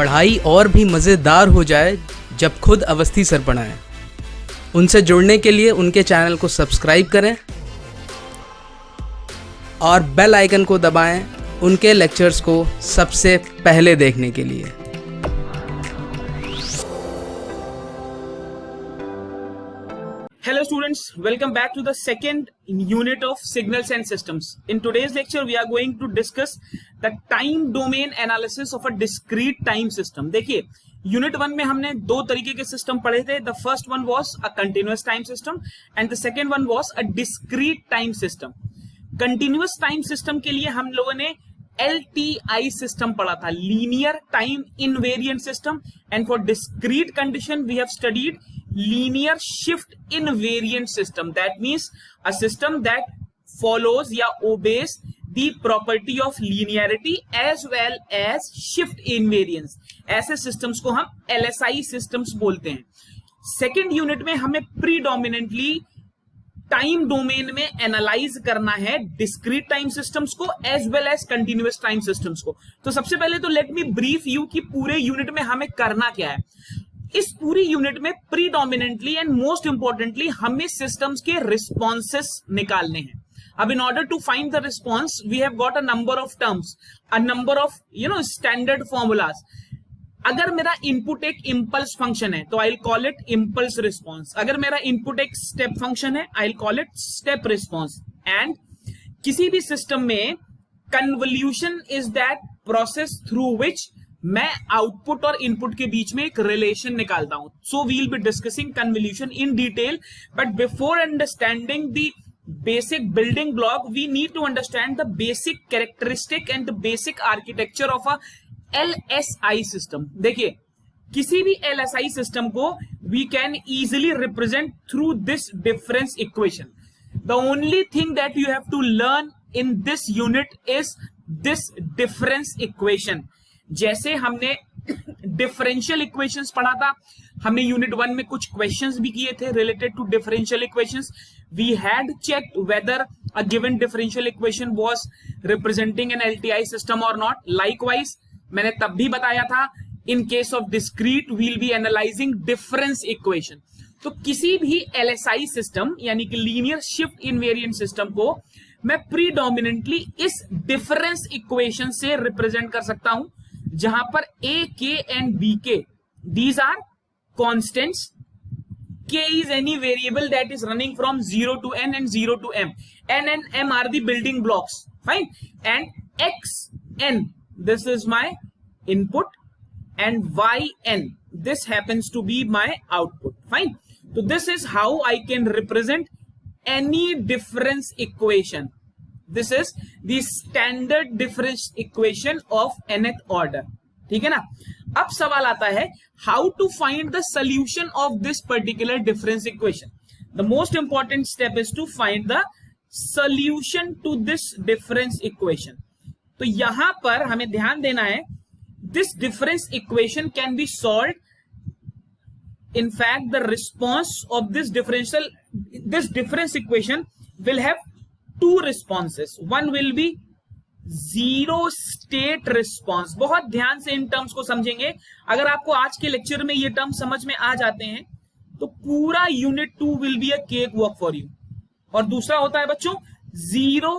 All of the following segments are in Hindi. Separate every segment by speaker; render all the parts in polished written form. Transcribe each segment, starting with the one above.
Speaker 1: पढ़ाई और भी मज़ेदार हो जाए जब खुद अवस्थी सर पढ़ाएं। उनसे जुड़ने के लिए उनके चैनल को सब्सक्राइब करें और बेल आइकन को दबाएं उनके लेक्चर्स को सबसे पहले देखने के लिए।
Speaker 2: Hello students, welcome back to the second unit of signals and systems. In today's lecture we are going to discuss the time domain analysis of a discrete time system. देखिए यूनिट 1 में हमने दो तरीके के सिस्टम पढ़े थे. The first one was a continuous time system and the second one was a discrete time system. Continuous time system के लिए हम लोगों ने LTI सिस्टम पढ़ा था, linear time invariant system, and for discrete condition we have studied linear shift invariant system. That means a system that follows या obeys the property of linearity as well as shift invariance. ऐसे systems को हम LSI systems बोलते हैं. सेकेंड यूनिट में हमें predominantly टाइम डोमेन में एनालाइज करना है डिस्क्रीट टाइम सिस्टम्स को as well as continuous time systems को. तो सबसे पहले तो लेट मी ब्रीफ यू कि पूरे यूनिट में हमें करना क्या है. इस पूरी यूनिट में प्रीडोमिनेंटली एंड मोस्ट इंपॉर्टेंटली हमें सिस्टम्स के रिस्पॉन्सेस निकालने हैं. अब in order to find the response we have got a number of terms, a number of standard formulas. अगर मेरा इनपुट एक इंपल्स फंक्शन है तो I will call it impulse response. अगर मेरा इनपुट एक स्टेप फंक्शन है I will call it step response. And किसी भी सिस्टम में convolution is that process through which मैं आउटपुट और इनपुट के बीच में एक रिलेशन निकालता हूं. So we will be discussing convolution in detail, but before understanding the basic building block we need to understand the basic characteristic and the basic architecture of a LSI system. देखिए किसी भी LSI सिस्टम को we can easily represent through this difference equation. The only thing that you have to learn in this unit is this difference equation. जैसे हमने डिफरेंशियल इक्वेशंस पढ़ा था, हमने यूनिट 1 में कुछ क्वेश्चंस भी किए थे related to differential equations. We had checked whether a given differential equation was representing an LTI system और नॉट. लाइकवाइज मैंने तब भी बताया था in case of discrete we will be analysing difference equation. तो किसी भी LSI सिस्टम यानी कि लीनियर शिफ्ट इनवेरिएंट सिस्टम को मैं प्रीडोमिनेंटली इस डिफरेंस इक्वेशन से रिप्रेजेंट कर सकता हूं, जहां पर A, K and B, K these are constants. K is any variable that is running from 0 to n and 0 to m. N and m are the building blocks, fine. And X n, this is my input, and Y n, this happens to be my output, fine. So this is how I can represent any difference equation. This is the standard difference equation of nth order. ठीक है ना. अब सवाल आता है how to find the solution of this particular difference equation. The most important step is to find the solution to this difference equation. तो यहां पर हमें ध्यान देना है this difference equation can be solved. In fact, the response of this difference equation will have two responses. One will be zero state response. बहुत ध्यान से इन टर्म्स को समझेंगे. अगर आपको आज के लेक्चर में ये टर्म समझ में आ जाते हैं तो पूरा unit 2 will be a cake walk for you. और दूसरा होता है बच्चों जीरो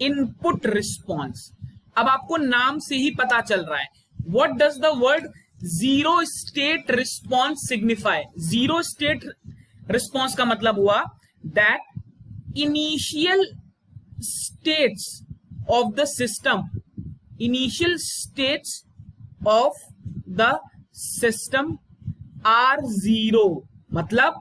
Speaker 2: इनपुट रिस्पॉन्स. अब आपको नाम से ही पता चल रहा है what does the word zero state response signify. Zero state response का मतलब हुआ that initial states of the system are zero. मतलब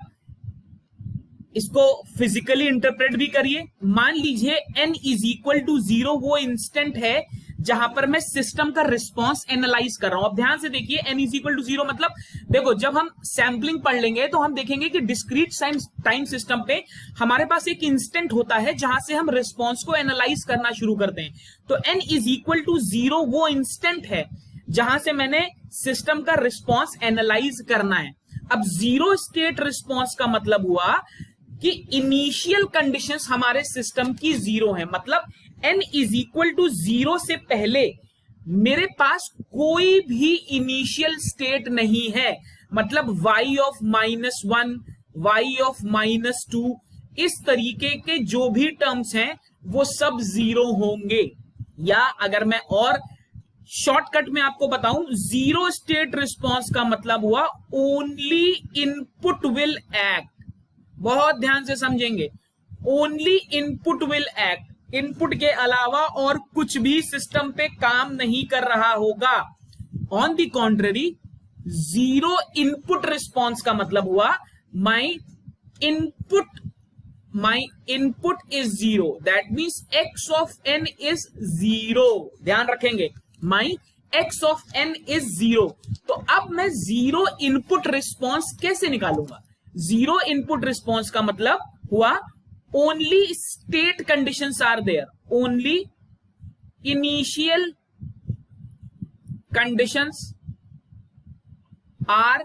Speaker 2: इसको फिजिकली इंटरप्रेट भी करिए. मान लीजिए n इज इक्वल टू 0 वो इंस्टेंट है जहां पर मैं सिस्टम का रिस्पॉन्स एनालाइज कर रहा हूं. अब ध्यान से देखिए n इज इक्वल टू 0 मतलब देखो जब हम सैंपलिंग पढ़ लेंगे तो हम देखेंगे कि डिस्क्रीट टाइम सिस्टम पे हमारे पास एक इंस्टेंट होता है जहां से हम रिस्पॉन्स को एनालाइज करना शुरू करते हैं. तो n इज इक्वल टू 0 वो इंस्टेंट है जहां से मैंने सिस्टम का रिस्पॉन्स एनालाइज करना है. अब जीरो स्टेट रिस्पॉन्स का मतलब हुआ कि इनिशियल कंडीशंस हमारे सिस्टम की जीरो है. मतलब n इज इक्वल टू 0 से पहले मेरे पास कोई भी इनिशियल स्टेट नहीं है, मतलब y ऑफ -1, y ऑफ -2, इस तरीके के जो भी टर्म्स हैं वो सब जीरो होंगे। या अगर मैं और शॉर्टकट में आपको बताऊं, जीरो स्टेट रिस्पॉन्स का मतलब हुआ ओनली इनपुट विल एक्ट। बहुत ध्यान से समझेंगे, only input will act, input के अलावा और कुछ भी सिस्टम पे काम नहीं कर रहा होगा। On the contrary, zero input response का मतलब हुआ माई input is zero, that means x of n is zero. ध्यान रखेंगे, माई x of n is zero. तो अब मैं जीरो इनपुट रिस्पॉन्स कैसे निकालूंगा? जीरो इनपुट रिस्पॉन्स का मतलब हुआ only state conditions are there, only initial conditions are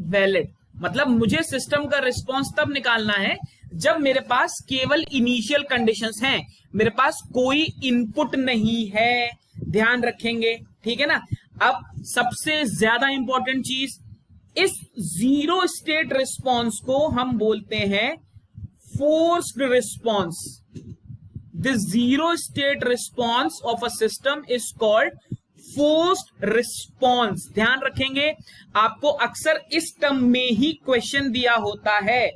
Speaker 2: valid. मतलब मुझे सिस्टम का रिस्पॉन्स तब निकालना है जब मेरे पास केवल इनिशियल कंडीशंस हैं, मेरे पास कोई इनपुट नहीं है। ध्यान रखेंगे, ठीक है ना। अब सबसे ज्यादा इंपॉर्टेंट चीज, इस जीरो स्टेट रिस्पॉन्स को हम बोलते हैं forced response. The zero state response of a system is called forced response. ध्यान रखेंगे, आपको अक्सर इस टर्म में ही क्वेश्चन दिया होता है,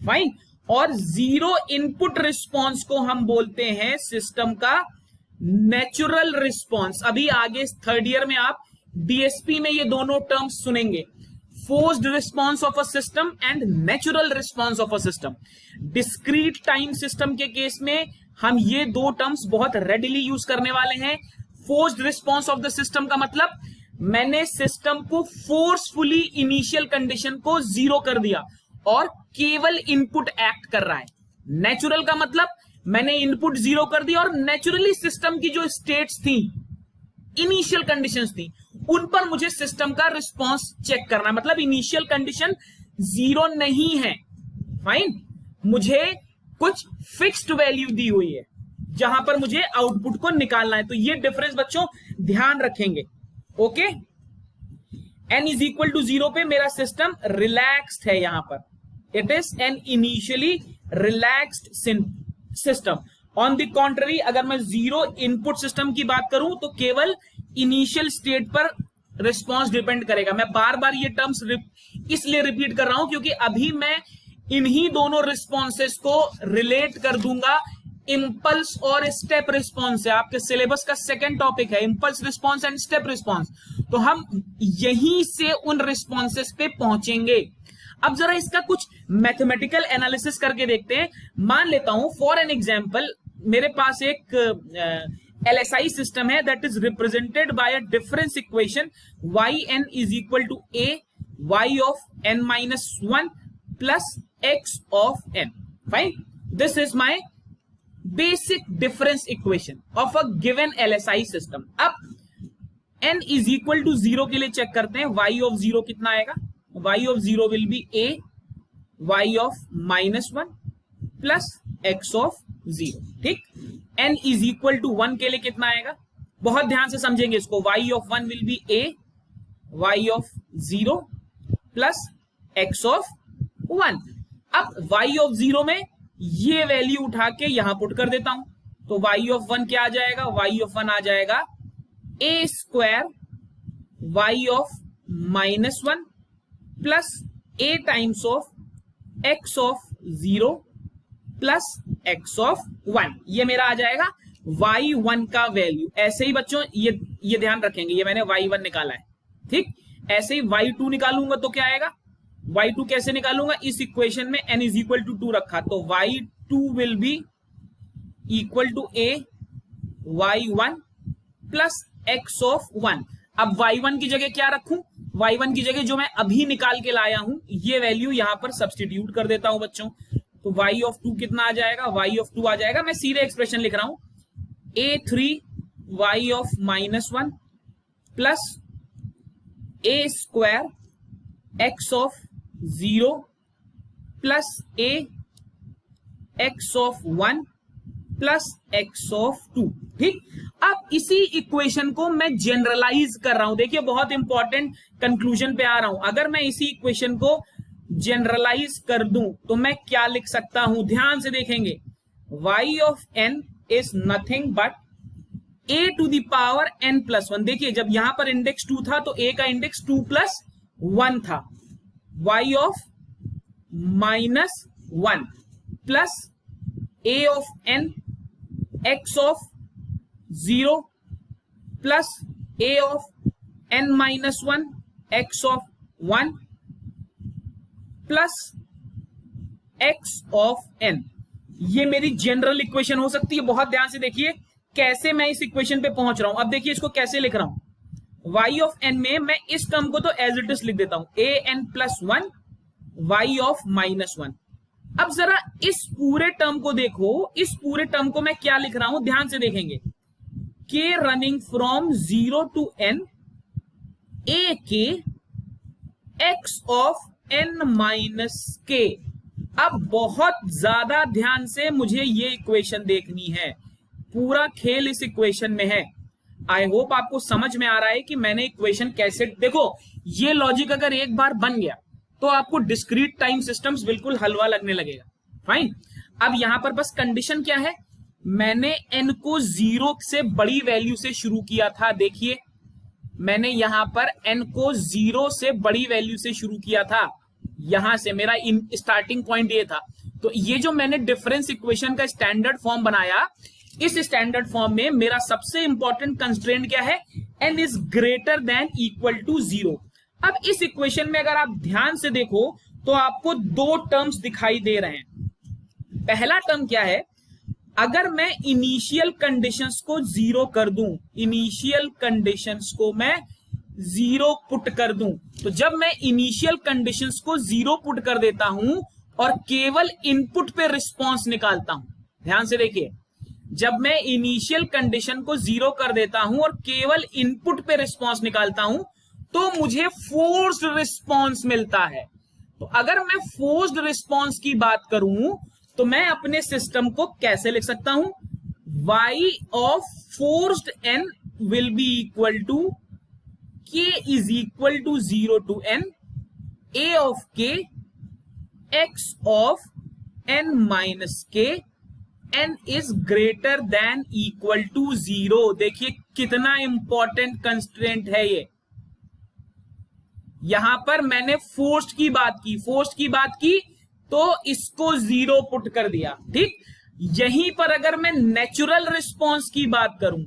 Speaker 2: फाइन। और जीरो इनपुट रिस्पॉन्स को हम बोलते हैं सिस्टम का नेचुरल रिस्पॉन्स। अभी आगे थर्ड ईयर में आप डीएसपी में ये दोनों टर्म्स सुनेंगे, forced response of a system and natural response of a system. Discrete time system के केस में हम ये दो टर्म्स बहुत रेडिली यूज करने वाले हैं। Forced response of the system का मतलब मैंने सिस्टम को फोर्सफुली इनिशियल कंडीशन को जीरो कर दिया और केवल इनपुट एक्ट कर रहा है। नेचुरल का मतलब मैंने इनपुट जीरो कर दिया और नेचुरली सिस्टम की जो स्टेट्स थी, इनिशियल कंडीशंस थी, उन पर मुझे सिस्टम का रिस्पॉन्स चेक करना है। मतलब इनिशियल कंडीशन जीरो नहीं है, फाइन, मुझे कुछ फिक्स्ड वैल्यू दी हुई है जहां पर मुझे आउटपुट को निकालना है। तो ये डिफरेंस बच्चों ध्यान रखेंगे, okay. n is equal to zero पे मेरा सिस्टम रिलैक्स्ड है, यहां पर it is an initially relaxed system. On the contrary, अगर मैं जीरो इनपुट सिस्टम की बात करूं तो केवल इनिशियल स्टेट पर रिस्पॉन्स डिपेंड करेगा। मैं बार बार ये टर्म्स इसलिए रिपीट कर रहा हूं क्योंकि अभी मैं इन्हीं दोनों रिस्पॉन्सेस को रिलेट कर दूंगा इंपल्स और स्टेप रिस्पॉन्स है। आपके सिलेबस का सेकंड टॉपिक है impulse response and step response. तो हम यहीं से उन रिस्पॉन्सेस पे पहुंचेंगे। अब जरा इसका कुछ मैथमेटिकल एनालिसिस करके देखते हैं। मान लेता हूं फॉर एन एग्जांपल, मेरे पास एक LSI सिस्टम है that is represented by a difference equation yn is equal to a y of n-1 plus x of n। Fine, this is my basic difference equation of a given LSI system. अब n is equal to zero के लिए चेक करते हैं, y ऑफ जीरो कितना आएगा? y of zero will be a y of -1 plus x of zero, ठीक। n इज इक्वल टू 1 के लिए कितना आएगा? बहुत ध्यान से समझेंगे इसको, y of 1 will be a y of zero plus x of 1। अब y ऑफ जीरो में ये वैल्यू उठा के यहां पुट कर देता हूं, तो y ऑफ 1 क्या आ जाएगा? y ऑफ 1 आ जाएगा a square y of -1 plus a times of x of zero plus x of 1। ये मेरा आ जाएगा y1 का वैल्यू। ऐसे ही बच्चों ये ध्यान रखेंगे, ये मैंने y1 निकाला है, ठीक। ऐसे ही y2 निकालूंगा तो क्या आएगा? y2 कैसे निकालूंगा? इस इक्वेशन में n इज इक्वल टू 2 रखा, तो y2 will be equal to a y1 plus x of 1। अब y1 की जगह क्या रखूं? y1 की जगह जो मैं अभी निकाल के लाया हूं ये वैल्यू यहां पर सब्सटीट्यूट कर देता हूं बच्चों। तो y ऑफ 2 कितना आ जाएगा? y ऑफ 2 आ जाएगा, मैं सीधे एक्सप्रेशन लिख रहा हूं, a3 y of -1 plus a square x of zero plus a x of 1 plus x of 2, ठीक। अब इसी इक्वेशन को मैं जनरलाइज कर रहा हूं, देखिए बहुत इंपॉर्टेंट कंक्लूजन पे आ रहा हूं। अगर मैं इसी इक्वेशन को जनरलाइज कर दूं तो मैं क्या लिख सकता हूं, ध्यान से देखेंगे, y of n is nothing but a to the power n plus 1। देखिए जब यहां पर इंडेक्स 2 था तो a का इंडेक्स 2 प्लस 1 था, y of -1 plus a of n x of 0 plus a of n-1 x of 1 plus x of n। ये मेरी जनरल इक्वेशन हो सकती है। बहुत ध्यान से देखिए कैसे मैं इस इक्वेशन पे पहुंच रहा हूं। अब देखिए इसको कैसे लिख रहा हूं, y ऑफ n में मैं इस टर्म को तो एज इट इज लिख देता हूं, a n plus 1 y of -1। अब जरा इस पूरे टर्म को देखो, इस पूरे टर्म को मैं क्या लिख रहा हूं, ध्यान से देखेंगे, k running from 0 to n a k x of n-k। अब बहुत ज्यादा ध्यान से मुझे ये इक्वेशन देखनी है, पूरा खेल इस इक्वेशन में है। आई होप आपको समझ में आ रहा है कि मैंने इक्वेशन कैसे, देखो ये लॉजिक अगर एक बार बन गया तो आपको डिस्क्रीट टाइम सिस्टम्स बिल्कुल हलवा लगने लगेगा। फाइन, अब यहां पर बस कंडीशन क्या है, मैंने n को 0 से बड़ी वैल्यू से शुरू किया था। देखिए मैंने यहां पर n को 0 से बड़ी वैल्यू से शुरू किया था, यहां से मेरा स्टार्टिंग पॉइंट ये था। तो ये जो मैंने डिफरेंस इक्वेशन का स्टैंडर्ड फॉर्म बनाया, इस स्टैंडर्ड फॉर्म में मेरा सबसे इंपॉर्टेंट कंस्ट्रेंट क्या है, n is greater than equal to 0। अब इस इक्वेशन में अगर आप ध्यान से देखो तो आपको दो टर्म्स दिखाई दे रहे हैं। पहला टर्म क्या है, अगर मैं इनिशियल कंडीशंस को 0 कर दूं, इनिशियल कंडीशंस को मैं 0 पुट कर दूं, तो जब मैं इनिशियल कंडीशंस को 0 पुट कर देता हूं और केवल इनपुट पे रिस्पॉन्स निकालता हूं, ध्यान से देखिए, जब मैं इनिशियल कंडीशन को 0 कर देता हूं और केवल इनपुट पे रिस्पॉन्स निकालता हूं तो मुझे फोर्स्ड रिस्पॉन्स मिलता है। तो अगर मैं फोर्स्ड रिस्पॉन्स की बात करूं तो मैं अपने सिस्टम को कैसे लिख सकता हूं, y of forced n will be equal to k is equal to 0 to n a of k x of n-k n is greater than equal to 0। देखिए कितना इंपॉर्टेंट कंस्ट्रेंट है ये। यहां पर मैंने फोर्स्ड की बात की तो इसको 0 पुट कर दिया, ठीक। यहीं पर अगर मैं नेचुरल रिस्पॉन्स की बात करूं,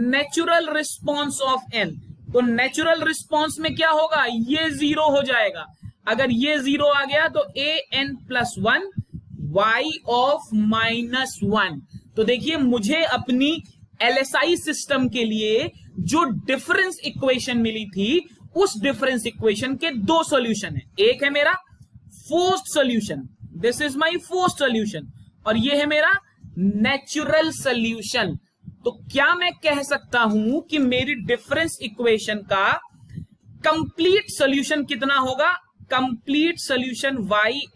Speaker 2: नेचुरल रिस्पॉन्स ऑफ n, तो नेचुरल रिस्पॉन्स में क्या होगा, ये 0 हो जाएगा। अगर ये 0 आ गया तो a n plus 1 y of -1। तो देखिए मुझे अपनी LSI सिस्टम के लिए जो डिफरेंस इक्वेशन मिली थी, उस डिफरेंस इक्वेशन के दो सॉल्यूशन है। एक है मेरा forced solution, this is my forced solution, और ये है मेरा नेचुरल सॉल्यूशन। तो क्या मैं कह सकता हूं कि मेरी डिफरेंस इक्वेशन का कंप्लीट सॉल्यूशन कितना होगा, complete solution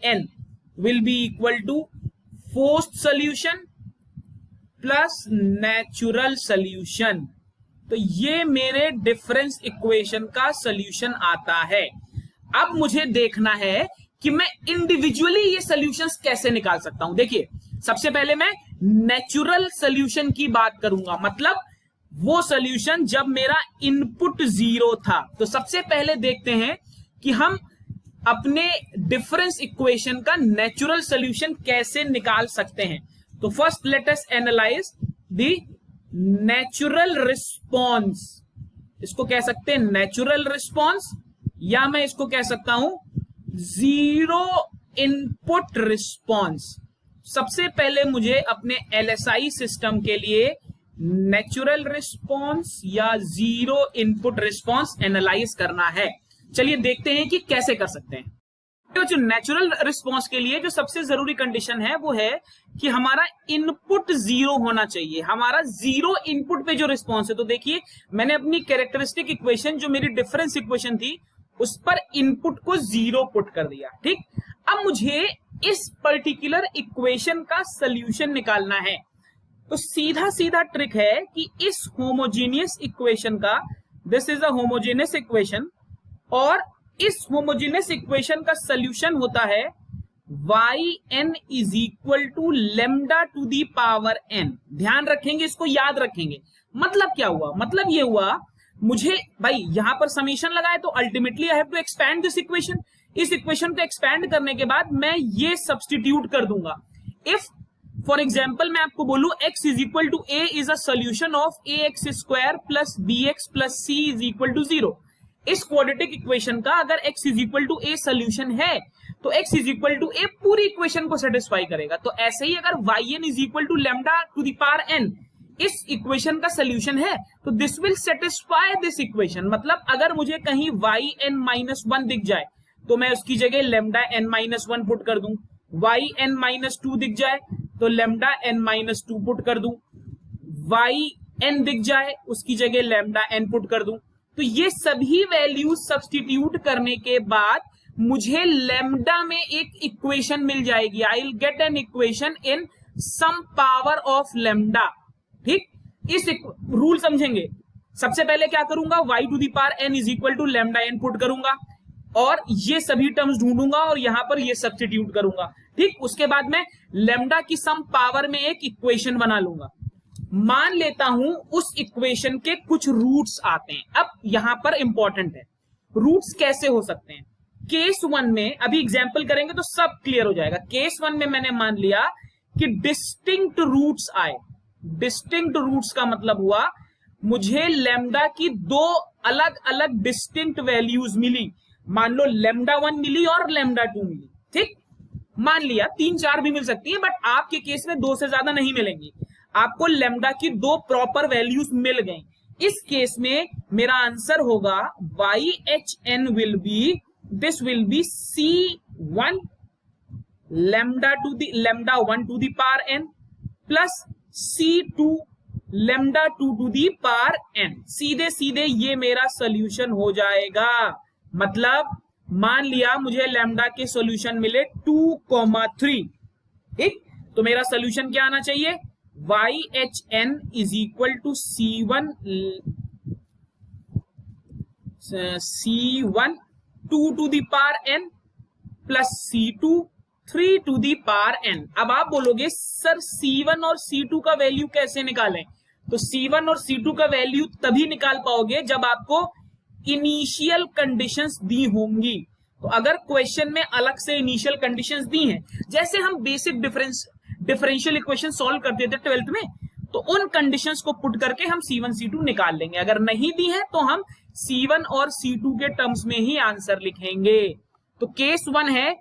Speaker 2: yn will be equal to forced solution plus natural solution। तो ये मेरे डिफरेंस इक्वेशन का सॉल्यूशन आता है। अब मुझे देखना है कि मैं इंडिविजुअली ये सॉल्यूशंस कैसे निकाल सकता हूं। देखिए सबसे पहले मैं नेचुरल सॉल्यूशन की बात करूंगा, मतलब वो सॉल्यूशन जब मेरा इनपुट 0 था। तो सबसे पहले देखते हैं कि हम अपने डिफरेंस इक्वेशन का नेचुरल सॉल्यूशन कैसे निकाल सकते हैं। तो first let us analyse the natural response. इसको कह सकते हैं नेचुरल रिस्पॉन्स, या मैं इसको कह सकता हूं जीरो इनपुट रिस्पॉन्स। सबसे पहले मुझे अपने LSI सिस्टम के लिए नेचुरल रिस्पॉन्स या जीरो इनपुट रिस्पॉन्स एनालाइज करना है। चलिए देखते हैं कि कैसे कर सकते हैं। तो जो नेचुरल रिस्पॉन्स के लिए जो सबसे जरूरी कंडीशन है वो है कि हमारा इनपुट 0 होना चाहिए, हमारा 0 इनपुट पे जो रिस्पॉन्स है। तो देखिए मैंने अपनी कैरेक्टरिस्टिक इक्वेशन, जो मेरी डिफरेंस इक्वेशन थी, उस पर इनपुट को 0 पुट कर दिया, ठीक। अब मुझे इस पर्टिकुलर इक्वेशन का सॉल्यूशन निकालना है। तो सीधा सीधा ट्रिक है कि इस होमोजीनियस इक्वेशन का, this is a homogeneous equation, और इस होमोजीनियस इक्वेशन का सोल्यूशन होता है yn is equal to lambda to the power n। ध्यान रखेंगे, इसको याद रखेंगे। मतलब क्या हुआ? मतलब ये हुआ, मुझे भाई यहां पर समीशन लगाए तो ultimately I have to expand this equation. इस इक्वेशन को एक्सपैंड करने के बाद मैं ये सब्सटीट्यूट कर दूंगा। इफ फॉर एग्जाम्पल मैं आपको बोलूं x is equal to a is a solution of ax square plus bx plus c is equal to 0। इस क्वाड्रेटिक इक्वेशन का अगर x is equal to a solution है तो x is equal to a पूरी इक्वेशन को सेटिस्फाई करेगा। तो ऐसे ही अगर yn is equal to lambda to the power n इस इक्वेशन का सोल्यूशन है तो this will satisfy this equation. मतलब अगर मुझे कहीं yn माइनस 1 दिख जाए तो मैं उसकी जगह लेमडा n माइनस 1 पुट कर दूं। yn माइनस 2 दिख जाए तो लेमडा n माइनस 2 पुट कर दूं। yn दिख जाए उसकी जगह लेमडा n पुट कर दूं। तो ये सभी वैल्यूज सब्सटीट्यूट करने के बाद मुझे लेमडा में एक इक्वेशन मिल जाएगी। I will get an equation in some power of lambda. ठीक, इस रूल समझेंगे। सबसे पहले क्या करूंगा, y to the power n is equal to lambda n put करूंगा और ये सभी टर्म्स ढूंढूंगा और यहां पर ये सब्स्टिट्यूट करूंगा। ठीक, उसके बाद मैं लेमडा की सम पावर में एक इक्वेशन बना लूंगा। मान लेता हूं उस इक्वेशन के कुछ रूट्स आते हैं। अब यहां पर इंपॉर्टेंट है, रूट्स कैसे हो सकते हैं। केस 1 में अभी एग्जाम्पल करेंगे तो सब क्लियर हो जाएगा। केस 1 में मैंने मान लिया कि डिस्टिंक्ट रूट्स आए। डिस्टिंक्ट रूट्स का मतलब हुआ मुझे लेमडा की दो अलग अलग डिस्टिंक्ट वैल्यूज मिली। मान लो लेमडा 1 मिली और लेमडा 2 मिली। ठीक, मान लिया 3 4 भी मिल सकती है, बट आपके केस में 2 से ज्यादा नहीं मिलेंगी। आपको लेमडा की 2 प्रॉपर वैल्यूज मिल गई। इस केस में मेरा आंसर होगा YHN will be, this will be C1 lambda 1 to the power n plus C2 lambda 2 to the power n। सीधे सीधे ये मेरा सोल्यूशन हो जाएगा। मतलब मान लिया मुझे लेमडा के सॉल्यूशन मिले 2,3। ठीक, तो मेरा सॉल्यूशन क्या आना चाहिए, YHN is equal to C1 2 to the power n plus C2 3 to the power n। अब आप बोलोगे सर C1 और C2 का वैल्यू कैसे निकालें? तो C1 और C2 का वैल्यू तभी निकाल पाओगे जब आपको इनिशियल कंडीशंस दी होंगी। तो अगर क्वेश्चन में अलग से इनिशियल कंडीशंस दी हैं, जैसे हम बेसिक डिफरेंशियल इक्वेशन सॉल्व करते थे 12th में, तो उन कंडीशंस को पुट करके हम C1 C2 निकाल लेंगे। अगर नहीं दी है तो हम C1 और C2 के टर्म्स में ही आंसर लिखेंगे। तो केस 1 है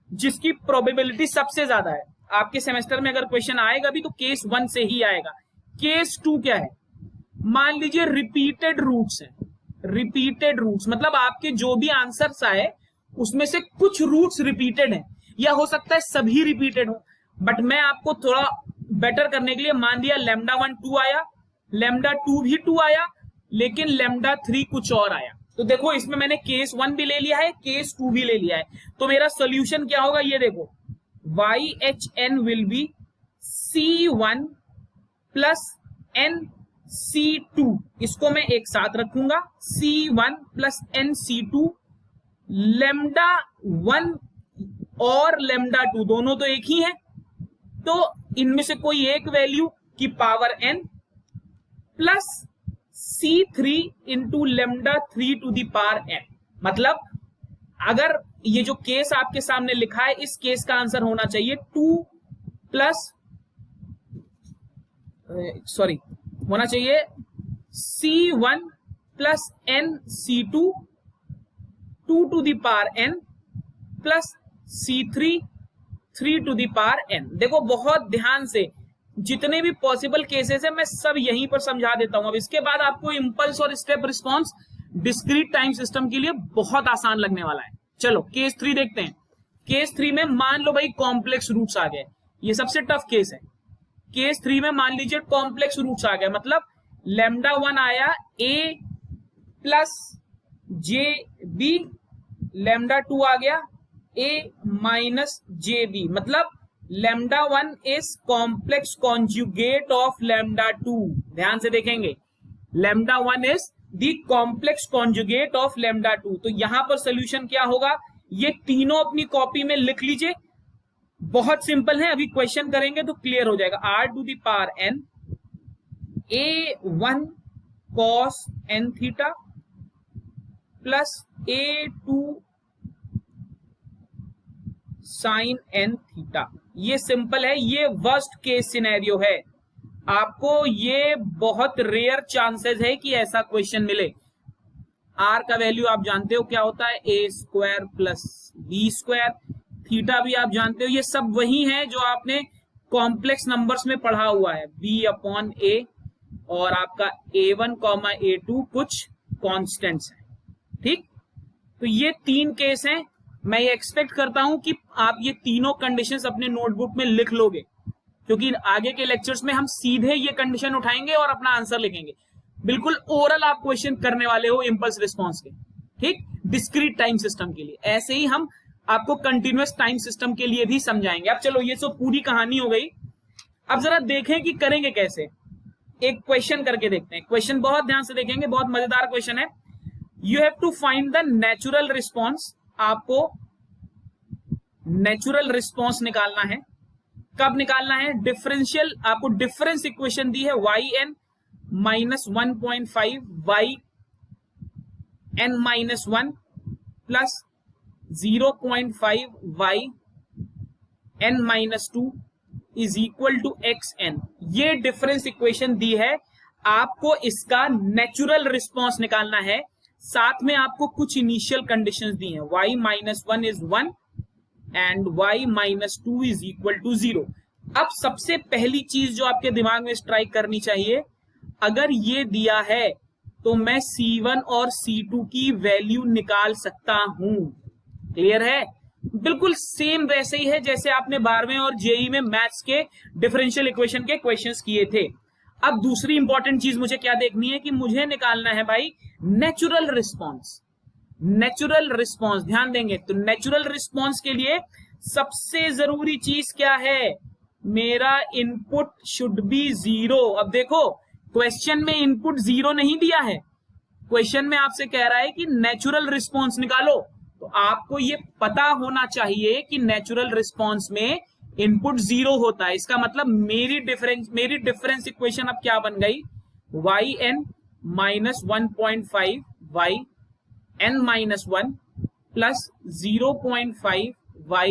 Speaker 2: जिसकी प्रोबेबिलिटी सबसे ज्यादा है। आपके सेमेस्टर में अगर क्वेश्चन आएगा भी तो केस 1 से ही आएगा। केस 2 क्या है, मान लीजिए रिपीटेड रूट्स है। रिपीटेड रूट्स मतलब आपके जो भी आंसर्स आए उसमें से कुछ रूट्स रिपीटेड हैं, या हो सकता है सभी रिपीटेड हो। बट मैं आपको थोड़ा बेटर करने के लिए मान लिया लेमडा 1 2 आया, लेमडा 2 भी 2 आया, लेकिन लेमडा 3 कुछ और आया। तो देखो इसमें मैंने केस 1 भी ले लिया है, केस 2 भी ले लिया है। तो मेरा सोल्यूशन क्या होगा, ये देखो YHN will be C1 plus NC2। इसको मैं एक साथ रखूंगा, C1 प्लस NC2। लेमडा 1 और लेमडा 2 दोनों तो एक ही है, तो इनमें से कोई एक वैल्यू की power n plus C3 into lambda 3 to the power n। मतलब अगर ये जो केस आपके सामने लिखा है, इस केस का आंसर होना चाहिए 2 प्लस होना चाहिए C1 plus NC2 2 to the power n plus C3 3 to the power n। देखो बहुत ध्यान से, जितने भी पॉसिबल केसेस है मैं सब यहीं पर समझा देता हूं। अब इसके बाद आपको इंपल्स और step response discrete time system के लिए बहुत आसान लगने वाला है। चलो केस 3 देखते हैं। केस 3 में मान लो भाई कॉम्प्लेक्स रूट्स आ गए, ये सबसे टफ केस है। केस 3 में मान लीजिए कॉम्प्लेक्स रूट्स आ गए, मतलब लेमडा 1 आया a प्लस JB, लेमडा 2 आ गया a माइनस JB। मतलब lambda 1 is complex conjugate of lambda 2. ध्यान से देखेंगे, lambda 1 is the complex conjugate of lambda 2. तो यहां पर सोल्यूशन क्या होगा, ये तीनों अपनी कॉपी में लिख लीजिए, बहुत सिंपल है, अभी क्वेश्चन करेंगे तो क्लियर हो जाएगा. r to the power n a1 cos n theta plus a2 sin n theta. ये सिंपल है, ये वर्स्ट केस सिनेरियो है. आपको ये बहुत रेयर चांसेस है कि ऐसा क्वेश्चन मिले. r का वैल्यू आप जानते हो क्या होता है, a square plus b square. Theta भी आप जानते हो, ये सब वही है जो आपने कॉम्प्लेक्स नंबर्स में पढ़ा हुआ है, b अपॉन a और आपका a1 कॉमा a2 कुछ कॉन्स्टेंट्स है. ठीक, तो ये तीन केस हैं. मैं ये एक्सपेक्ट करता हूं कि आप ये तीनों कंडीशंस अपने नोटबुक में लिख लोगे, क्योंकि आगे के लेक्चर्स में हम सीधे ये कंडीशन उठाएंगे और अपना आंसर लिखेंगे. बिल्कुल ओरल आप क्वेश्चन करने वाले हो इंपल्स रिस्पॉन्स के. ठीक, डिस्क्रीट टाइम सिस्टम के लिए. ऐसे ही हम आपको कंटिन्यूअस टाइम सिस्टम के लिए भी समझाएंगे. अब चलो, ये तो पूरी कहानी हो गई. अब जरा देखें कि करेंगे कैसे. एक क्वेश्चन करके देखते हैं. क्वेश्चन बहुत ध्यान से देखेंगे, बहुत मजेदार क्वेश्चन है. You have to find the natural response. आपको नेचुरल रिस्पॉन्स निकालना है. कब निकालना है, डिफरेंशियल, आपको डिफरेंस इक्वेशन दी है yn minus 1.5 y n minus 1 plus 0.5 y n minus 2 is equal to x n. ये डिफरेंस इक्वेशन दी है. आपको इसका नेचुरल रिस्पॉन्स निकालना है. साथ में आपको कुछ इनिशियल कंडीशंस दी हैं, y minus 1 is 1 and y minus 2 is equal to 0. अब सबसे पहली चीज जो आपके दिमाग में स्ट्राइक करनी चाहिए, अगर ये दिया है तो मैं C1 और C2 की वैल्यू निकाल सकता हूं. क्लियर है, बिल्कुल सेम वैसे ही है जैसे आपने 12वें और जेई में मैथ्स के डिफरेंशियल इक्वेशन के क्वेश्चंस किए थे. अब दूसरी इंपॉर्टेंट चीज मुझे क्या देखनी है कि मुझे निकालना है भाई नेचुरल रिस्पॉन्स. नेचुरल रिस्पॉन्स ध्यान देंगे तो नेचुरल रिस्पॉन्स के लिए सबसे जरूरी चीज क्या है, मेरा इनपुट शुड बी 0. अब देखो, क्वेश्चन में इनपुट 0 नहीं दिया है. क्वेश्चन में आपसे कह रहा है कि नेचुरल रिस्पॉन्स निकालो, तो आपको ये पता होना चाहिए कि नेचुरल रिस्पॉन्स में इनपुट 0 होता है. इसका मतलब मेरी डिफरेंस इक्वेशन अब क्या बन गई, yn minus 1.5 y n minus 1 plus 0.5 y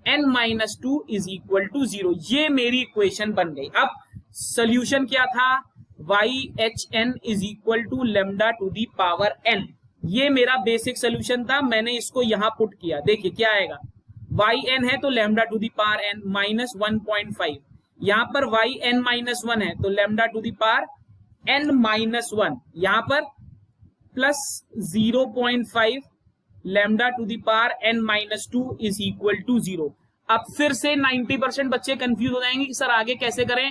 Speaker 2: n minus 2 is equal to 0. ये मेरी इक्वेशन बन गई. अब सोल्यूशन क्या था, yHn is equal to lambda to the power n. ये मेरा बेसिक सोल्यूशन था, मैंने इसको यहां पुट किया. देखिए क्या आएगा, yn है तो lambda to the power n minus 1.5. यहां पर yn माइनस 1 है तो lambda to the power n minus 1. यहां पर plus 0.5 lambda to the power n minus 2 is equal to 0. अब फिर से 90% बच्चे कंफ्यूज हो जाएंगे कि सर आगे कैसे करें,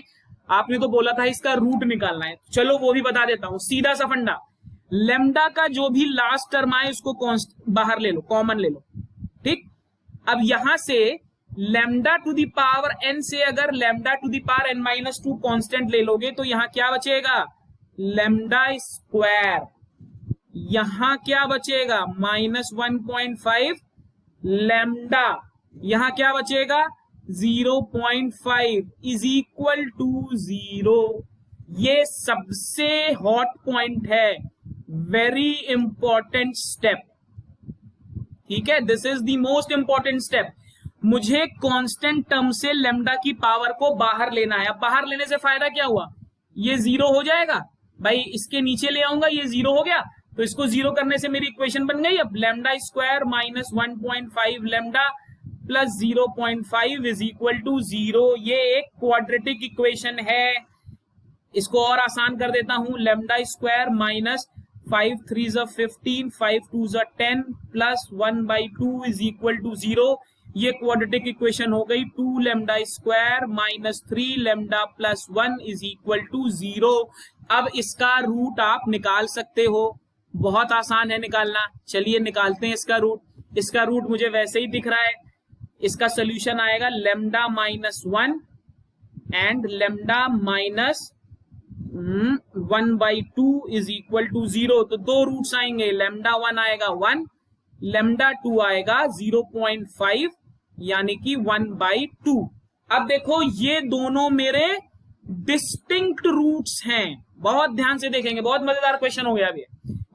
Speaker 2: आपने तो बोला था इसका रूट निकालना है. चलो वो भी बता देता हूं, सीधा सा फंडा. लेमडा का जो भी लास्ट टर्म आए उसको बाहर ले लो, कॉमन ले लो. ठीक, अब यहां से lambda to the power n से अगर lambda to the power n minus 2 constant ले लोगे तो यहां क्या बचेगा, लेमडा स्क्वायर. यहां क्या बचेगा, माइनस 1.5 लेमडा. यहां क्या बचेगा, 0.5 इज इक्वल टू 0. ये सबसे हॉट पॉइंट है, वेरी इंपॉर्टेंट स्टेप. ठीक है, this is the most important step. मुझे कांस्टेंट टर्म से लेमडा की पावर को बाहर लेना है. अब बाहर लेने से फायदा क्या हुआ, ये 0 हो जाएगा. भाई इसके नीचे ले आऊंगा, ये 0 हो गया, तो इसको 0 करने से मेरी इक्वेशन बन गई. अब lambda square minus 1.5 lambda plus 0.5 is equal to 0. ये एक क्वाड्रेटिक इक्वेशन है. इसको और आसान कर देता हूं, lambda square minus 5 3 15 5 2 10 plus 1/2 is equal to 0. ये क्वाड्रेटिक इक्वेशन हो गई. 2 lambda square minus 3 lambda plus 1 is equal to 0. अब इसका रूट आप निकाल सकते हो, बहुत आसान है निकालना. चलिए निकालते हैं इसका रूट. इसका रूट मुझे वैसे ही दिख रहा है, इसका सोल्यूशन आएगा lambda minus 1 and lambda minus 1/2 is equal to 0। तो दो रूट्स आएंगे, लेमडा 1 आएगा 1, लेमडा 2 आएगा 0.5 यानी कि 1/2। अब देखो ये दोनों मेरे डिस्टिंक्ट रूट्स हैं, बहुत ध्यान से देखेंगे, बहुत मजेदार क्वेश्चन हो गया अभी।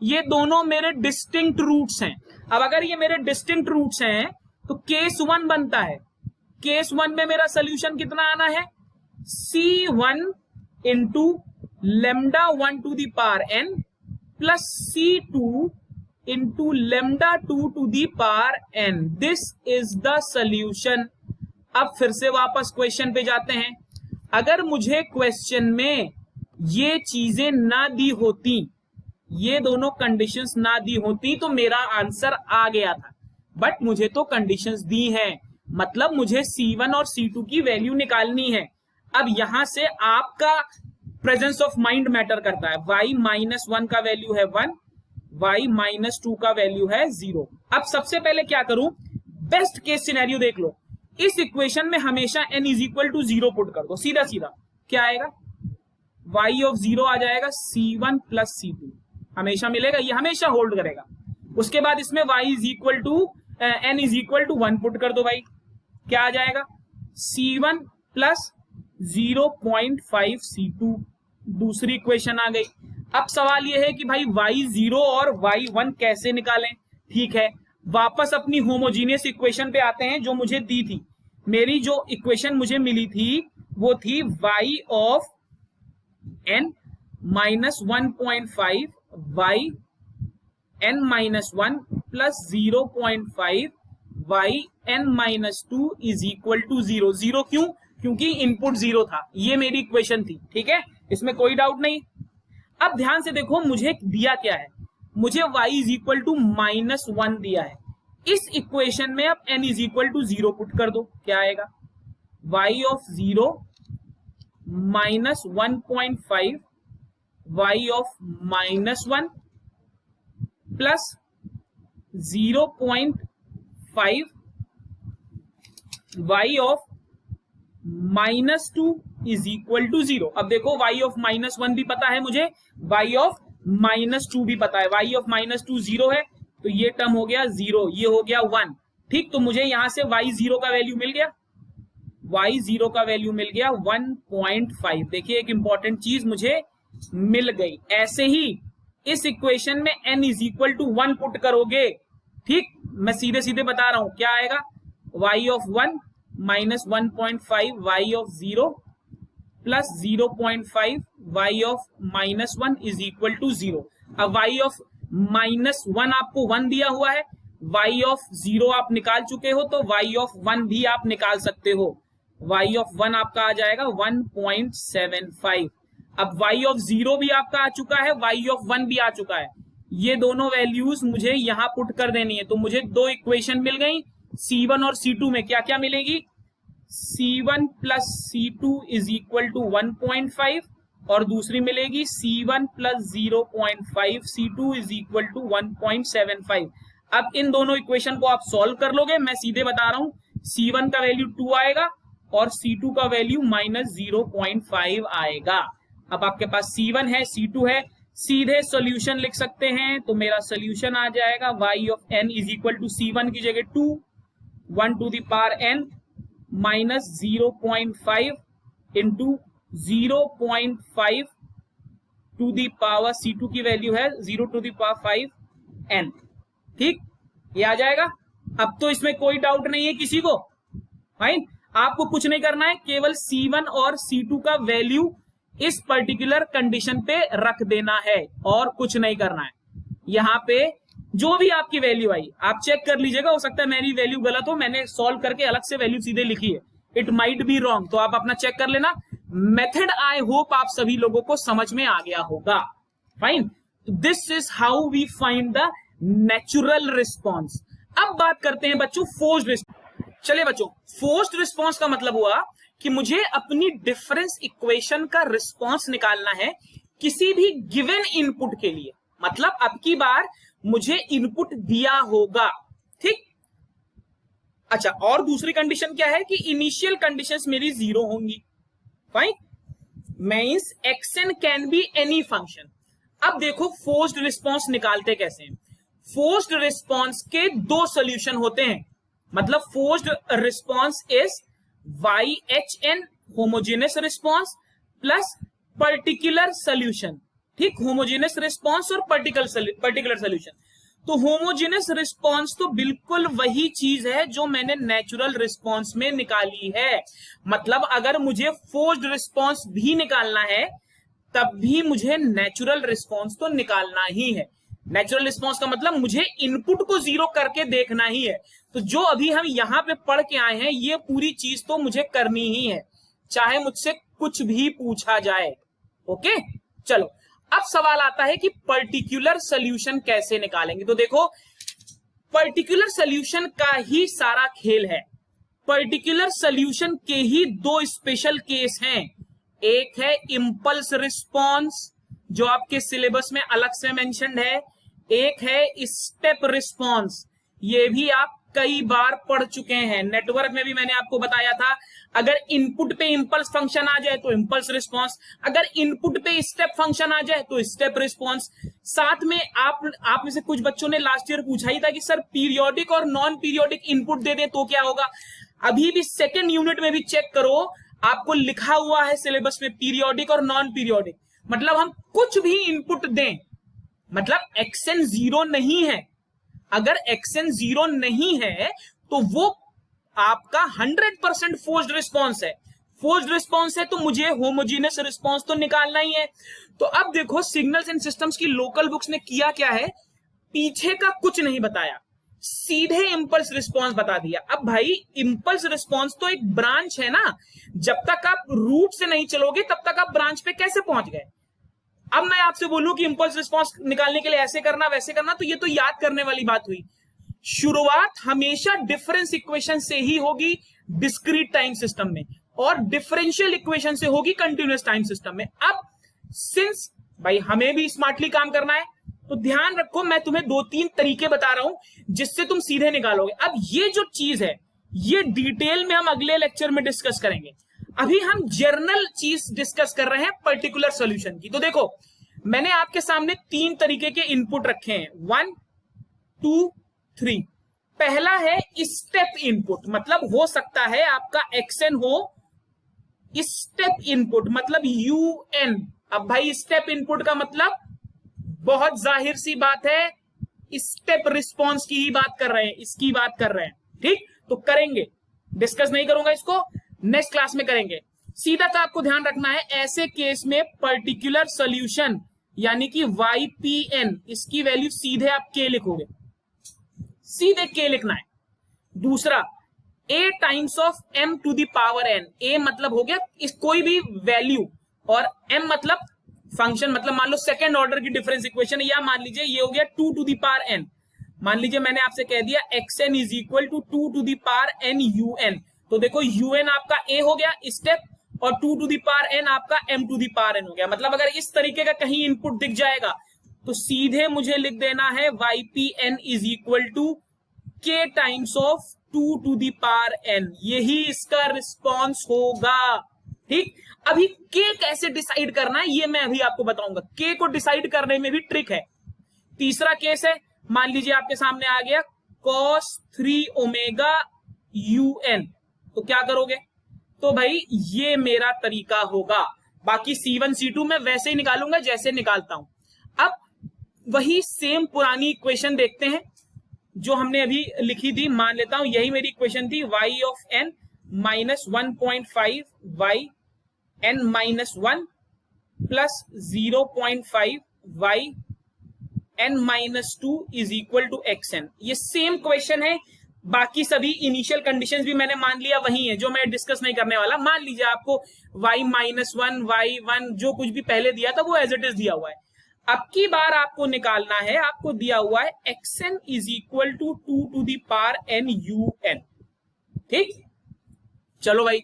Speaker 2: ये दोनों मेरे डिस्टिंक्ट रूट्स हैं। अब अगर ये मेरे डिस्टिंक्ट रूट्स हैं तो केस 1 बनता है। केस 1 में मेरा सोल्यूशन कितना आना है, C1 into lambda 1 to the power n plus C2 into lambda 2 to the power n। This is the solution. अब फिर से वापस क्वेश्चन पे जाते हैं। अगर मुझे क्वेश्चन में ये चीजें ना दी होती, ये दोनों कंडीशंस ना दी होती तो मेरा आंसर आ गया था, बट मुझे तो कंडीशंस दी हैं, मतलब मुझे C1 और C2 की वैल्यू निकालनी है। अब यहां से आपका प्रेजेंस ऑफ माइंड मैटर करता है। y माइनस 1 का वैल्यू है 1, y माइनस 2 का वैल्यू है 0। अब सबसे पहले क्या करूं, बेस्ट केस सिनेरियो देख लो। इस इक्वेशन में हमेशा n is equal to 0 put कर दो, सीधा सीधा क्या आएगा, y ऑफ 0 आ जाएगा C1 प्लस C2, हमेशा मिलेगा, ये हमेशा होल्ड करेगा। उसके बाद इसमें y is equal to n is equal to 1 put कर दो भाई, क्या आ जाएगा C1 प्लस 0.5 C2, दूसरी इक्वेशन आ गई। अब सवाल यह है कि भाई y0 और y1 कैसे निकालें। ठीक है, वापस अपनी होमोजीनियस इक्वेशन पे आते हैं जो मुझे दी थी। मेरी जो इक्वेशन मुझे मिली थी वो थी y of n minus 1.5 y n minus 1 plus 0.5 y n minus 2 is equal to 0। 0 क्यों, क्योंकि इनपुट 0 था, ये मेरी इक्वेशन थी। ठीक है, इसमें कोई डाउट नहीं। अब ध्यान से देखो मुझे दिया क्या है, मुझे y is equal to minus 1 दिया है। इस इक्वेशन में अब n is equal to 0 put कर दो, क्या आएगा y of 0 minus 1.5 y of minus 1 plus 0.5 y of minus 2 is equal to 0। अब देखो y ऑफ माइनस 1 भी पता है मुझे, y ऑफ माइनस 2 भी पता है। y ऑफ माइनस 2 0 है तो ये टर्म हो गया 0, ये हो गया 1। ठीक, तो मुझे यहां से y0 का वैल्यू मिल गया, y0 का वैल्यू मिल गया 1.5। देखिए एक इंपॉर्टेंट चीज मुझे मिल गई। ऐसे ही इस इक्वेशन में n is equal to 1 put करोगे, ठीक, मैं सीधे सीधे बता रहा हूं क्या आएगा, y of 1 minus 1.5 y of 0 plus 0.5 y of minus 1 is equal to 0। अब y ऑफ माइनस 1 आपको 1 दिया हुआ है, y ऑफ 0 आप निकाल चुके हो, तो y ऑफ 1 भी आप निकाल सकते हो। y ऑफ 1 आपका आ जाएगा 1.75। अब y ऑफ 0 भी आपका आ चुका है, y ऑफ 1 भी आ चुका है। ये दोनों वैल्यूज मुझे यहां पुट कर देनी है, तो मुझे दो इक्वेशन मिल गई। C1 और C2 में क्या क्या मिलेगी, C1 plus C2 is equal to 1.5 और दूसरी मिलेगी C1 plus 0.5 C2 is equal to 1.75। अब इन दोनों इक्वेशन को आप सॉल्व कर लोगे, मैं सीधे बता रहा हूं, C1 का वैल्यू 2 आएगा और C2 का वैल्यू माइनस 0.5 आएगा। अब आपके पास C1 है, C2 है, सीधे सॉल्यूशन लिख सकते हैं। तो मेरा सॉल्यूशन आ जाएगा y of n is equal to C1 की जगह 2 1 to the power n minus 0.5 into 0.5 to the power C2 की वैल्यू है 0 टू दी पावर 5 n। ठीक, ये आ जाएगा। अब तो इसमें कोई डाउट नहीं है किसी को, फाइन। आपको कुछ नहीं करना है, केवल C1 और C2 का वैल्यू इस पर्टिकुलर कंडीशन पे रख देना है और कुछ नहीं करना है। यहां पे जो भी आपकी वैल्यू आई आप चेक कर लीजिएगा, हो सकता है मेरी वैल्यू गलत हो, मैंने सॉल्व करके अलग से वैल्यू सीधे लिखी है, इट माइट बी रॉन्ग, तो आप अपना चेक कर लेना। मेथड आई होप आप सभी लोगों को समझ में आ गया होगा, फाइन। तो this is how we find the natural response. अब बात करते हैं बच्चों फोर्स्ड रिस्पॉन्स। चलिए बच्चों, फोर्स्ड रिस्पॉन्स का मतलब हुआ कि मुझे अपनी डिफरेंस इक्वेशन का रिस्पॉन्स निकालना है किसी भी गिवन इनपुट के लिए। मतलब अब की बार मुझे इनपुट दिया होगा, ठीक। अच्छा, और दूसरी कंडीशन क्या है कि इनिशियल कंडीशंस मेरी जीरो होंगी। Fine, means xn can be any function. अब देखो फोर्स्ड रिस्पॉन्स निकालते कैसे हैं। फोर्स्ड रिस्पॉन्स के दो सोल्यूशन होते हैं, मतलब forced response is YHN homogeneous response plus particular solution. ठीक, होमोजेनस रिस्पॉन्स और पर्टिकुलर सोल्यूशन। तो होमोजेनस रिस्पॉन्स तो बिल्कुल वही चीज है जो मैंने नेचुरल रिस्पॉन्स में निकाली है। मतलब अगर मुझे फोर्स्ड रिस्पॉन्स भी निकालना है तब भी मुझे नेचुरल रिस्पॉन्स तो निकालना ही है। नेचुरल रिस्पॉन्स का मतलब मुझे इनपुट को जीरो करके देखना ही है। तो जो अभी हम यहां पे पढ़ के आए हैं ये पूरी चीज तो मुझे करनी ही है, चाहे मुझसे कुछ भी पूछा जाए। ओके, चलो अब सवाल आता है कि पर्टिकुलर सोल्यूशन कैसे निकालेंगे। तो देखो, पर्टिकुलर सोल्यूशन का ही सारा खेल है। पर्टिकुलर सोल्यूशन के ही दो स्पेशल केस हैं। एक है इंपल्स रिस्पॉन्स जो आपके सिलेबस में अलग से मेंशन्ड है, एक है स्टेप रिस्पॉन्स। ये भी आप कई बार पढ़ चुके हैं, नेटवर्क में भी मैंने आपको बताया था। अगर इनपुट पे इंपल्स फंक्शन आ जाए तो इंपल्स रिस्पॉन्स, अगर इनपुट पे स्टेप फंक्शन आ जाए तो स्टेप रिस्पॉन्स। साथ में आप में से कुछ बच्चों ने लास्ट ईयर पूछा ही था कि सर पीरियोडिक और नॉन पीरियोडिक इनपुट दे दें तो क्या होगा। अभी भी सेकेंड यूनिट में भी चेक करो, आपको लिखा हुआ है सिलेबस में पीरियोडिक और नॉन पीरियोडिक। मतलब हम कुछ भी इनपुट दें, मतलब एक्सएन जीरो नहीं है। अगर एक्सएन जीरो नहीं है तो वो आपका 100% फोर्स्ड रिस्पॉन्स है। फोर्स्ड रिस्पॉन्स है तो मुझे होमोजेनस रिस्पॉन्स तो निकालना ही है। तो अब देखो सिग्नल्स एंड सिस्टम्स की लोकल बुक्स ने किया क्या है, पीछे का कुछ नहीं बताया, सीधे इंपल्स रिस्पॉन्स बता दिया। अब भाई इंपल्स रिस्पॉन्स तो एक ब्रांच है ना, जब तक आप रूट से नहीं चलोगे तब तक आप ब्रांच पे कैसे पहुंच गए। अब मैं आपसे बोलूं कि इंपल्स रिस्पॉन्स निकालने के लिए ऐसे करना वैसे करना, तो ये तो याद करने वाली बात हुई। शुरुआत हमेशा डिफरेंस इक्वेशन से ही होगी डिस्क्रीट टाइम सिस्टम में, और डिफरेंशियल इक्वेशन से होगी कंटिन्यूअस टाइम सिस्टम में। अब सिंस भाई हमें भी स्मार्टली काम करना है तो ध्यान रखो, मैं तुम्हें 2-3 तरीके बता रहा हूं जिससे तुम सीधे निकालोगे। अब ये जो चीज है ये डिटेल में हम अगले लेक्चर में डिस्कस करेंगे। अभी हम जर्नल चीज डिस्कस कर रहे हैं पर्टिकुलर सॉल्यूशन की। तो देखो मैंने आपके सामने 3 तरीके के इनपुट रखे हैं, 1, 2, 3। पहला है स्टेप इनपुट, मतलब हो सकता है आपका एक्सएन हो स्टेप इनपुट, मतलब यूएन। अब भाई स्टेप इनपुट का मतलब बहुत जाहिर सी बात है, स्टेप रिस्पॉन्स की ही बात कर रहे हैं, इसकी बात कर रहे हैं। ठीक, तो करेंगे, डिस्कस नहीं करूंगा इसको, नेक्स्ट क्लास में करेंगे। सीधा सा आपको ध्यान रखना है, ऐसे केस में पर्टिकुलर सॉल्यूशन यानी कि YPN, इसकी वैल्यू सीधे आप के लिखोगे, सीधे के लिखना है। दूसरा A times of M to the power N। A मतलब हो गया इस कोई भी वैल्यू, और M मतलब फंक्शन, मतलब मान लो सेकेंड ऑर्डर की डिफरेंस इक्वेशन, या मान लीजिए ये हो गया 2 टू द पावर n। मान लीजिए मैंने आपसे कह दिया xn is equal to 2 to the power n un। तो देखो un आपका A हो गया स्टेप, और 2 टू द पावर n आपका m to the power n हो गया। मतलब अगर इस तरीके का कहीं इनपुट दिख जाएगा तो सीधे मुझे लिख देना है YPN is equal to k times of 2 to the power n, यही इसका रिस्पॉन्स होगा। ठीक, अभी k कैसे डिसाइड करना है ये मैं अभी आपको बताऊंगा, k को डिसाइड करने में भी ट्रिक है। तीसरा केस है, मान लीजिए आपके सामने आ गया cos 3 ओमेगा un, तो क्या करोगे, तो भाई ये मेरा तरीका होगा। बाकी C1 C2 मैं वैसे ही निकालूंगा जैसे निकालता हूं। अब वही सेम पुरानी इक्वेशन देखते हैं जो हमने अभी लिखी थी। मान लेता हूं यही मेरी इक्वेशन थी, y of n minus 1.5 y n minus 1 plus 0.5 y n minus 2 is equal to xn। ये सेम क्वेश्चन है, बाकी सभी इनिशियल कंडीशंस भी मैंने मान लिया वही है जो मैं डिस्कस नहीं करने वाला। मान लीजिए आपको y माइनस 1 y1 जो कुछ भी पहले दिया था वो एज इट इज दिया हुआ है। अब की बार आपको निकालना है, आपको दिया हुआ है xn is equal to 2 to the power n un। ठीक, चलो भाई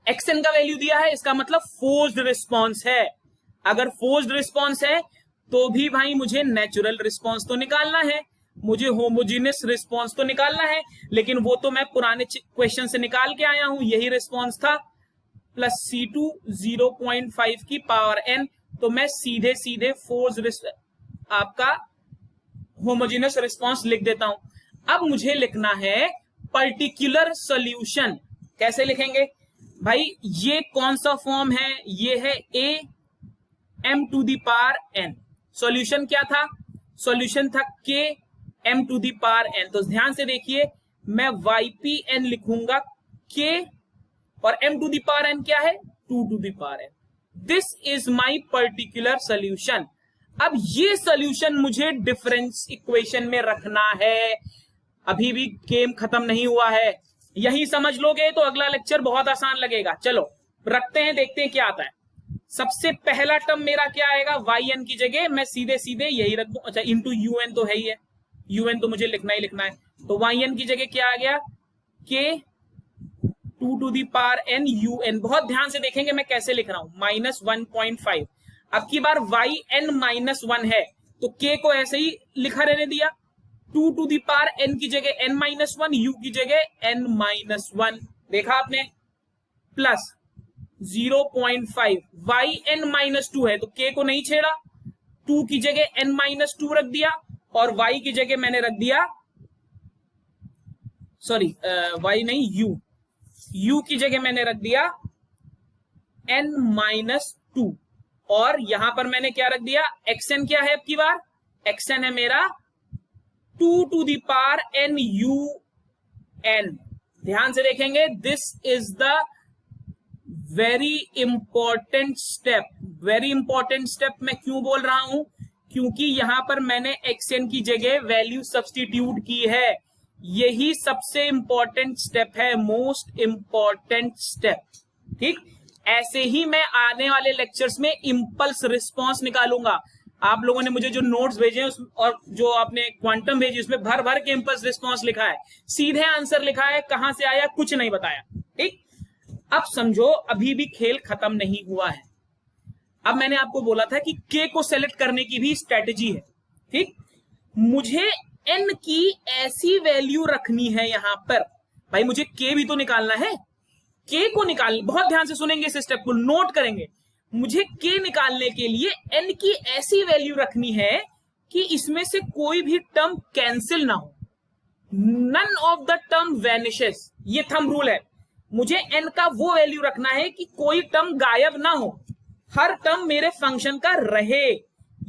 Speaker 2: xn का वैल्यू दिया है, इसका मतलब फोर्स्ड रिस्पॉन्स है। अगर फोर्स्ड रिस्पॉन्स है तो भी भाई मुझे नेचुरल रिस्पॉन्स तो निकालना है। मुझे होमोजीनियस रिस्पॉन्स तो निकालना है, लेकिन वो तो मैं पुराने क्वेश्चन से निकाल के आया हूं, यही रिस्पॉन्स था। प्लस C2 0.5 की पावर n, तो मैं सीधे सीधे फोर्स आपका होमोजीनियस रिस्पॉन्स लिख देता हूं। अब मुझे लिखना है पर्टिकुलर सॉल्यूशन। कैसे लिखेंगे भाई? ये कौन सा फॉर्म है? ये है a m to the power n। Solution क्या था? सॉल्यूशन था k m to the power n। तो ध्यान से देखिए, मैं ypn लिखूंगा k और m to the power n क्या है? 2 to the power n। This is my particular solution. अब ये सोल्यूशन मुझे डिफरेंस इक्वेशन में रखना है। अभी भी गेम खत्म नहीं हुआ है, यही समझ लोगे तो अगला लेक्चर बहुत आसान लगेगा। चलो रखते हैं, देखते हैं क्या आता है। सबसे पहला टर्म मेरा क्या आएगा? yn की जगह मैं सीधे सीधे यही रख दूं। अच्छा, इंटू un तो है ही है, un तो मुझे लिखना ही लिखना है। तो yn की जगह क्या आ गया? k 2 to the power n un। बहुत ध्यान से देखेंगे मैं कैसे लिख रहा हूं, -1.5। अब की बार yn -1 है तो k को ऐसे ही लिखा रहने दिया। 2 टू दी पावर n की जगह n-1, u की जगह n-1। देखा आपने? प्लस 0.5 yn-2 है तो k को नहीं छेड़ा, 2 की जगह n-2 रख दिया और y की जगह मैंने रख दिया, सॉरी y नहीं u की जगह मैंने रख दिया n-2 और यहां पर मैंने क्या रख दिया? xn क्या है अब की बार? xn है मेरा 2 to the power n un। ध्यान से देखेंगे, this is the very important step. Very important step मैं क्यों बोल रहा हूं? क्योंकि यहां पर मैंने xn की जगह वैल्यू सब्स्टिट्यूट की है। यही सबसे इंपॉर्टेंट स्टेप है, मोस्ट इंपॉर्टेंट स्टेप। ठीक, ऐसे ही मैं आने वाले लेक्चर्स में इंपल्स रिस्पॉन्स निकालूंगा। आप लोगों ने मुझे जो नोट्स भेजे हैं और जो आपने क्वांटम भेजी उसमें भर भर के इंपल्स रिस्पॉन्स लिखा है, सीधे आंसर लिखा है, कहां से आया कुछ नहीं बताया। ठीक, अब समझो अभी भी खेल खत्म नहीं हुआ है। अब मैंने आपको बोला था कि k को सेलेक्ट करने की भी स्ट्रेटेजी है। ठीक, मुझे n की ऐसी वैल्यू रखनी है यहां पर। भाई मुझे k भी तो निकालना है, k को निकाल, बहुत ध्यान से सुनेंगे इस स्टेप को, नोट करेंगे। मुझे k निकालने के लिए n की ऐसी वैल्यू रखनी है कि इसमें से कोई भी टर्म कैंसिल ना हो, none of the term vanishes. ये थंब रूल है। मुझे n का वो वैल्यू रखना है कि कोई टर्म गायब ना हो, हर टर्म मेरे फंक्शन का रहे।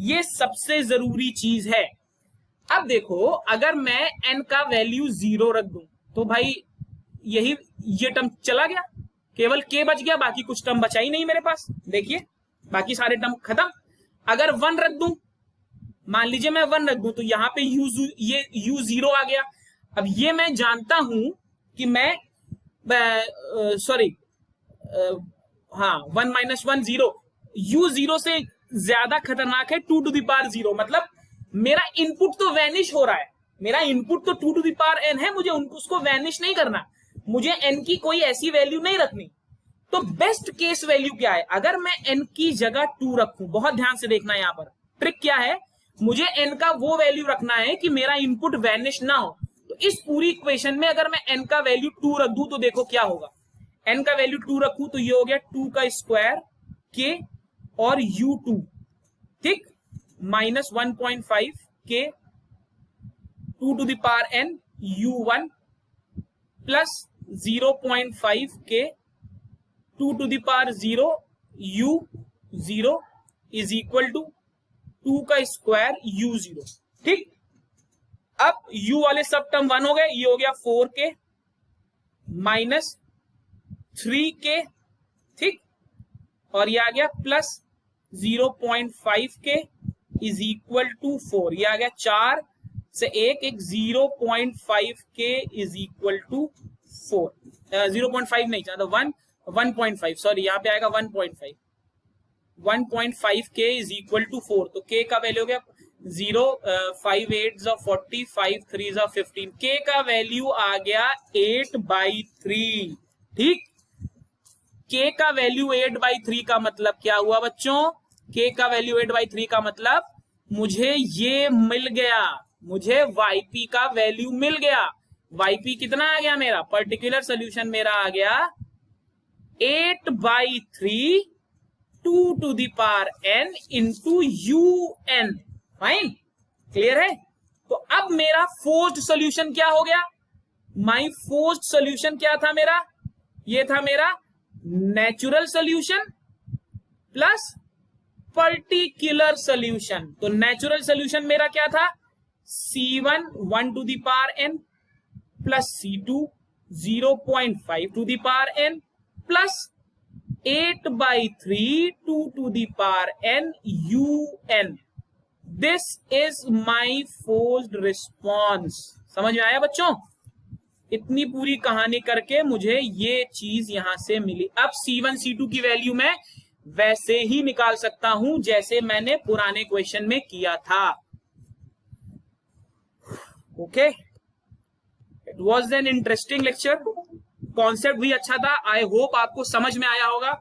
Speaker 2: ये सबसे जरूरी चीज है। अब देखो, अगर मैं n का वैल्यू 0 रख दूं तो भाई ये टर्म चला गया, केवल k बच गया, बाकी कुछ टर्म बचा ही नहीं मेरे पास। देखिए बाकी सारे टर्म खत्म। अगर 1 रख दूं, मान लीजिए मैं 1 रख दूं तो यहां पे u 0 आ गया। अब ये मैं जानता हूं कि मैं सॉरी हाँ 1 - 1 0, u 0 से ज्यादा खतरनाक है 2 टू दी पावर 0। मतलब मेरा इनपुट तो वैनिश हो रहा है, मेरा इनपुट तो 2 टू दी पावर n है, मुझे उसको वैनिश नहीं करना, मुझे n की कोई ऐसी वैल्यू नहीं रखनी। तो बेस्ट केस वैल्यू क्या है? अगर मैं n की जगह 2 रखूं, बहुत ध्यान से देखना, यहां पर ट्रिक क्या है, मुझे n का वो वैल्यू रखना है कि मेरा इनपुट वैनिश ना हो। तो इस पूरी इक्वेशन में अगर मैं n का वैल्यू 2 रख दूं तो देखो क्या होगा। n का वैल्यू 2 रखूं तो ये हो गया 2 का स्क्वायर k और u2, ठीक, -1.5 k 2 to the power n u1 plus 0.5 k 2 to the power 0 u0 is equal to 2 का स्क्वायर u0। ठीक, अब u वाले सब टर्म 1 हो गए, ये हो गया 4k माइनस 3k, ठीक, और ये आ गया plus 0.5k is equal to 4। ये आ गया 4 से 1 0.5k इज इक्वल टू 4। 0.5 नहीं चाहता, 1.5, सॉरी यहाँ पे आएगा 1.5k इज इक्वल टू 4। तो k का वैल्यू हो गया 0, 5 8 40, 5 3 15। k का वैल्यू आ गया 8/3। ठीक, k का वैल्यू 8/3 का मतलब क्या हुआ बच्चों? k का वैल्यू 8/3 का मतलब मुझे ये मिल गया, मुझे yp का वैल्यू मिल गया। yp कितना आ गया मेरा, पर्टिकुलर सोल्यूशन मेरा आ गया 8/3 2 to the power n into un। Fine, clear है। तो अब मेरा फोर्स्ड सोल्यूशन क्या हो गया, माई फोर्स्ड सोल्यूशन क्या था मेरा, ये था मेरा natural solution plus particular solution. तो नेचुरल सोल्यूशन मेरा क्या था, C1 1 to the power n plus C2 0.5 to the power n plus 8/3 2 to the power n un। This is my forced response. समझ में आया बच्चों, इतनी पूरी कहानी करके मुझे ये चीज यहां से मिली। अब C1 C2 की वैल्यू मैं वैसे ही निकाल सकता हूं जैसे मैंने पुराने क्वेश्चन में किया था। Okay, it was an interesting lecture, concept भी अच्छा था। आई होप आपको समझ में आया होगा।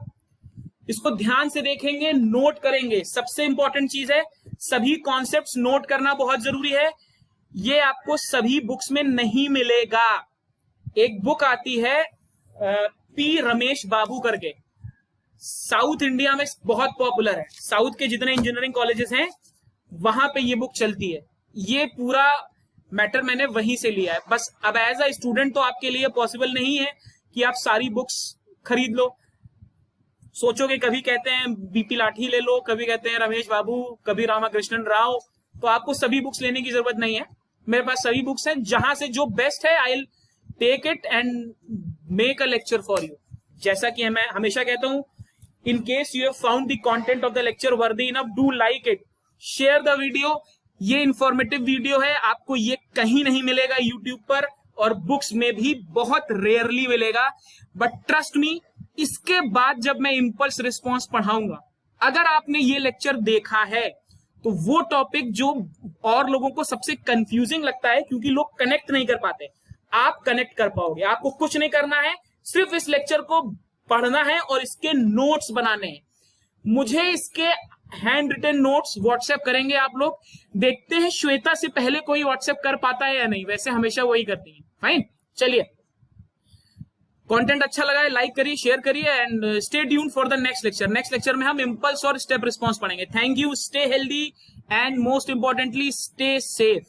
Speaker 2: इसको ध्यान से देखेंगे, नोट करेंगे। सबसे इंपॉर्टेंट चीज है, सभी कॉन्सेप्ट्स नोट करना बहुत जरूरी है। ये आपको सभी बुक्स में नहीं मिलेगा। एक बुक आती है पी रमेश बाबू करके, साउथ इंडिया में बहुत पॉपुलर है। साउथ के जितने इंजीनियरिंग कॉलेजेस हैं वहां पे ये बुक चलती है। ये पूरा मैटर मैंने वहीं से लिया है। बस अब एज अ स्टूडेंट तो आपके लिए पॉसिबल नहीं है कि आप सारी बुक्स खरीद लो। सोचोगे, कभी कहते हैं बीपी लाठी ले लो, कभी कहते हैं रमेश बाबू, कभी रामाकृष्णन राव। तो आपको सभी बुक्स लेने की जरूरत नहीं है। मेरे पास सभी बुक्स हैं, जहां से जो बेस्ट है I will take it and make a lecture for you. जैसा कि मैं हमेशा कहता हूं, in case you have found the content of the lecture worthy enough, do like it, share the video. ये इंफॉर्मेटिव वीडियो है, आपको ये कहीं नहीं मिलेगा यूट्यूब पर, और बुक्स में भी बहुत रेयरली मिलेगा। बट ट्रस्ट मी, इसके बाद जब मैं इंपल्स रिस्पॉन्स पढ़ाऊंगा, अगर आपने ये लेक्चर देखा है तो वो टॉपिक जो और लोगों को सबसे कंफ्यूजिंग लगता है, क्योंकि लोग कनेक्ट नहीं कर पाते, आप कनेक्ट कर पाओगे। आपको कुछ नहीं करना है, सिर्फ इस लेक्चर को पढ़ना है और इसके नोट्स बनाने हैं। मुझे इसके हैंड रिटन नोट्स व्हाट्सएप करेंगे आप लोग। देखते हैं श्वेता से पहले कोई व्हाट्सएप कर पाता है या नहीं, वैसे हमेशा वही करती है। फाइन, चलिए, कंटेंट अच्छा लगा है लाइक करिए, शेयर करिए and stay tuned for the next lecture. Next lecture में हम इंपल्स और स्टेप रिस्पॉन्स पढ़ेंगे। Thank you, stay healthy and most importantly stay safe.